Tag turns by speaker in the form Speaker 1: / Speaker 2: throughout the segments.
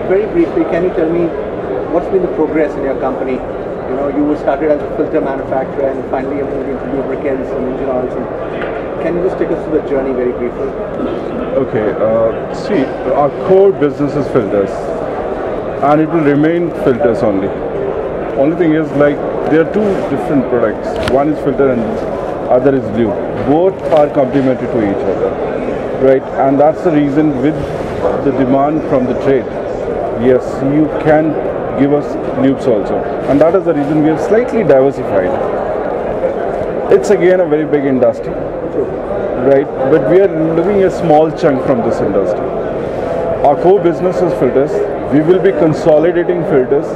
Speaker 1: very briefly, can you tell me what's been the progress in your company? You know, you started as a filter manufacturer and finally you moved into lubricants and engine oils. Can you just take us through the journey very briefly?
Speaker 2: Okay, see, our core business is filters and it will remain filters only. Only thing is, like, there are two different products. One is filter and other is lube. Both are complementary to each other, right? And that's the reason with the demand from the trade. Yes, you can give us lubes also. And that is the reason we have slightly diversified. It's again a very big industry, right? But we are looking a small chunk from this industry. Our core business is filters. We will be consolidating filters,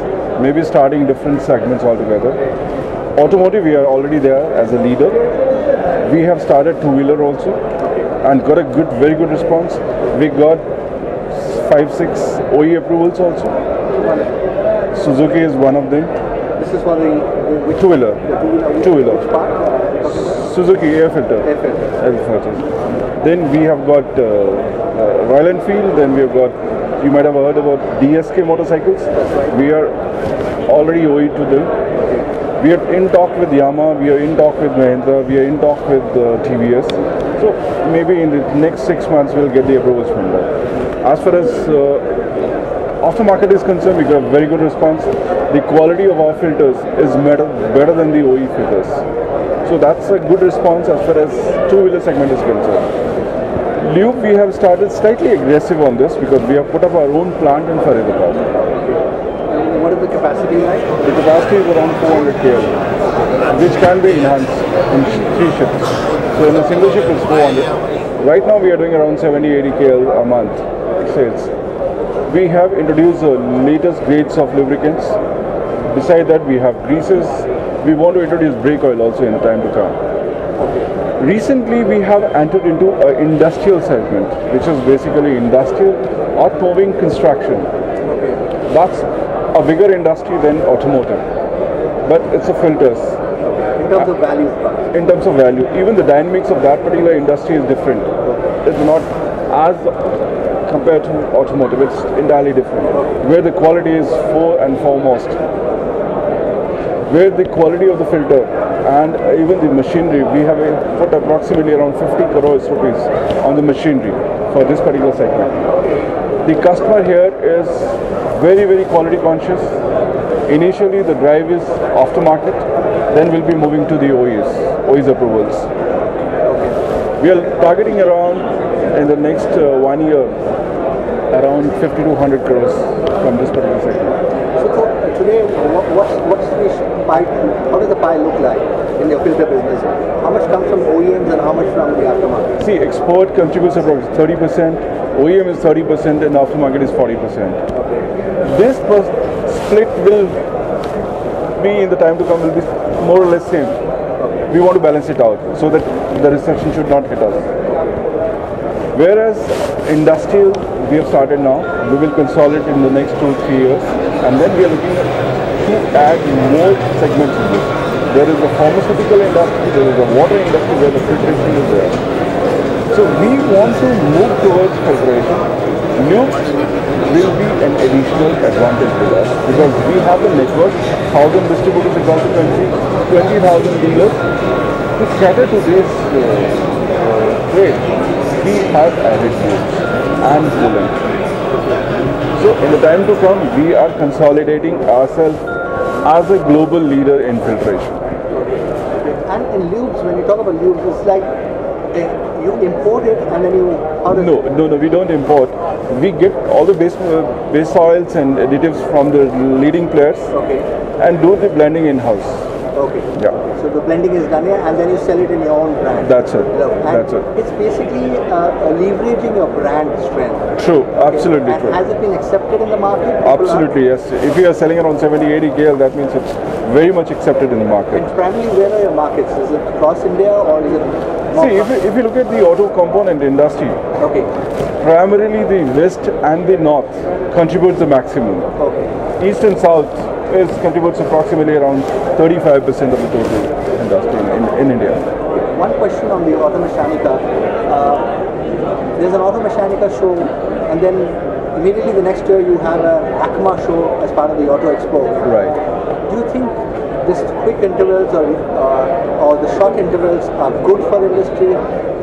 Speaker 2: maybe starting different segments altogether. Automotive, we are already there as a leader. We have started two-wheeler also and got a very good response. We got 5-6 OE approvals also. Suzuki is one of them.
Speaker 1: This is for the
Speaker 2: two-wheeler. Two-wheeler.
Speaker 1: Which part?
Speaker 2: Suzuki air filter.
Speaker 1: Air filter.
Speaker 2: Then we have got Royal Enfield. Then we have got, you might have heard about DSK motorcycles. We are already OE to them. We are in talk with Yamaha, we are in talk with Mahindra, we are in talk with TVS. So maybe in the next 6 months we'll get the approvals from them. As far as aftermarket is concerned, we got a very good response. The quality of our filters is better than the OE filters. So that's a good response as far as two-wheeler segment is concerned. Lube, we have started slightly aggressive on this because we have put up our own plant in Faridabad.
Speaker 1: What is the capacity like?
Speaker 2: The capacity is around 400 kL, which can be enhanced in 3 shifts. So in a single shift it's 400. Right now we are doing around 70-80 kL a month sales. We have introduced the latest grades of lubricants. Besides that, we have greases. We want to introduce brake oil also in the time to come. Recently we have entered into an industrial segment, which is basically industrial earth moving construction. That's a bigger industry than automotive, but it's a filters.
Speaker 1: In terms of value?
Speaker 2: In terms of value, even the dynamics of that particular industry is different. It's not as compared to automotive, it's entirely different. Where the quality is foremost. Where the quality of the filter and even the machinery, we have put approximately around 50 crores rupees on the machinery for this particular segment. The customer here is very quality conscious. Initially the drive is aftermarket, then we'll be moving to the OEs approvals. We are targeting around in the next 1 year around 50 to 100 crores from this particular segment.
Speaker 1: So today, what's the pie? How does the pie look like in your filter business? How much comes from OEMs and how much from the aftermarket?
Speaker 2: See, export contributes about 30%, OEM is 30%, and aftermarket is 40%. This split will be in the time to come will be more or less same. We want to balance it out so that the recession should not hit us. Whereas industrial, we have started now. We will consolidate in the next 2-3 years, and then we are looking to add more segments in this. There is a pharmaceutical industry, there is a water industry where the filtration is there. So we want to move towards filtration. Lube will be an additional advantage with us because we have the network, 1,000 distributors across the country, 20,000 dealers. To cater to this trade, we have added lubes and coolant. So in the time to come, we are consolidating ourselves as a global leader in filtration.
Speaker 1: And in lubes, when you talk about lubes, it's like you import it and then you...
Speaker 2: No, we don't import. We get all the base oils and additives from the leading players and do the blending in-house.
Speaker 1: Okay.
Speaker 2: Yeah.
Speaker 1: So the blending is done here and then you sell it in your own brand.
Speaker 2: That's it.
Speaker 1: That's it. It's basically leveraging your brand strength.
Speaker 2: True. Absolutely true.
Speaker 1: Has it been accepted in the market?
Speaker 2: Absolutely, yes. If you are selling around 70-80 kL, that means it's very much accepted in the market.
Speaker 1: And primarily, where are your markets? Is it across India or is it...
Speaker 2: See, if you look at the auto component industry, primarily the west and the north contributes the maximum. East and south contributes approximately around 35% of the total industry in India.
Speaker 1: One question on the Auto Mechanica. There's an Auto Mechanica show and then immediately the next year you have an ACMA show as part of the Auto Expo.
Speaker 2: Right.
Speaker 1: Do you think this quick intervals or the short intervals are good for the industry,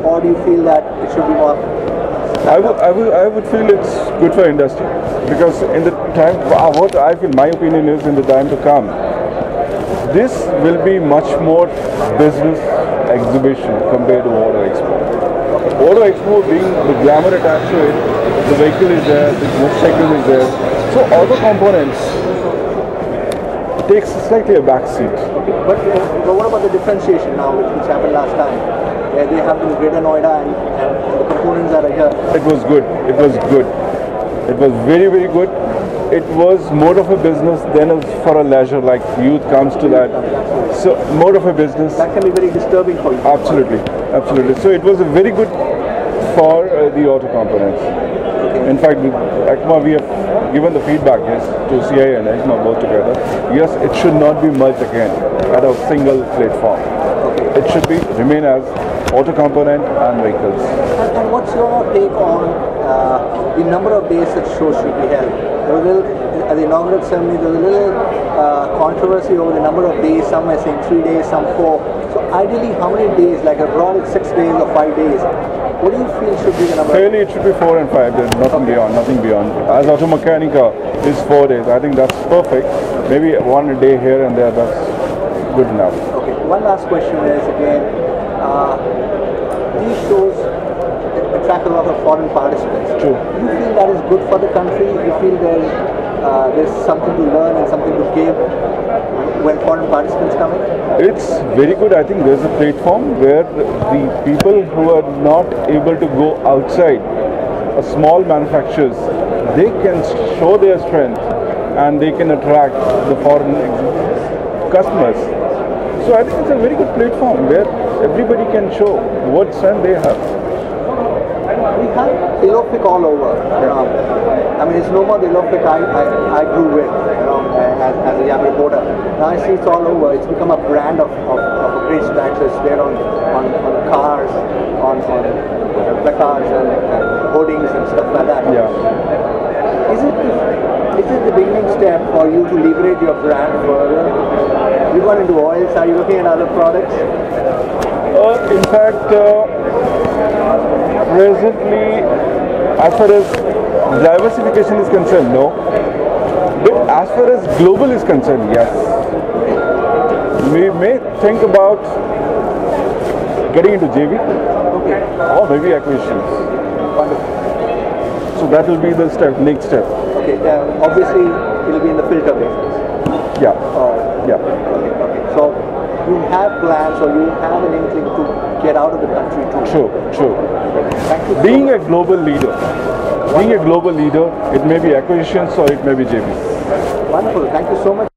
Speaker 1: or do you feel that it should be more?
Speaker 2: I would feel it's good for industry, because in the time, what I feel, my opinion is, in the time to come, this will be much more business exhibition compared to Auto Expo. Auto Expo being the glamour attached to it, the vehicle is there, the motorcycle is there. So auto components takes slightly a back seat.
Speaker 1: Okay. But what about the differentiation now, which happened last time? Where they have in Greater Noida and the components are here.
Speaker 2: It was good. It was good. It was very, very good. It was more of a business than for a leisure, like youth comes to that. So more of a business.
Speaker 1: That can be very disturbing for you.
Speaker 2: Absolutely, absolutely. So it was a very good for the auto components. In fact, with ACMA we have given the feedback, yes, to CI and ACMA both together. Yes, it should not be merged again at a single platform. It should remain as auto component and vehicles.
Speaker 1: And what's your take on the number of days that show should be held? There was a little, at the inaugural ceremony, there was a little controversy over the number of days. Some are saying 3 days, some 4. So ideally, how many days? Like abroad, it's 6 days or 5 days. What do you feel should be the number?
Speaker 2: Fairly, it should be 4 and 5 days, nothing beyond, nothing beyond. As Auto Mechanica is 4 days, I think that's perfect. Maybe 1 day here and there, that's good enough.
Speaker 1: Okay, one last question is again, these shows attract a lot of foreign participants.
Speaker 2: True.
Speaker 1: Do you feel that is good for the country? Do you feel there's something to learn and something to give when foreign participants come in?
Speaker 2: It's very good. I think there's a platform where the people who are not able to go outside, small manufacturers, they can show their strength and they can attract the foreign customers. So I think it's a very good platform where everybody can show what strength they have.
Speaker 1: We have Elofic all over. I mean, it's no more the Elofic I grew with, as a young reporter. Now I see it's all over. It's become a brand of a great stature. It's there on cars, on placards and hoardings and stuff like that.
Speaker 2: Yeah.
Speaker 1: Is it the beginning step for you to leverage your brand further? You got into oils. Are you looking at other products?
Speaker 2: In fact, presently, as far as diversification is concerned, no. But as far as global is concerned, yes. We may think about getting into JV, or maybe acquisitions.
Speaker 1: Wonderful.
Speaker 2: So that will be the next step.
Speaker 1: Okay, obviously it will be in the filter business.
Speaker 2: Yeah. Yeah.
Speaker 1: Okay. So you have plans or you have an inkling to get out of the country too.
Speaker 2: True.
Speaker 1: Thank you.
Speaker 2: Being a global leader, it may be acquisitions or it may be JV.
Speaker 1: Wonderful. Thank you so much.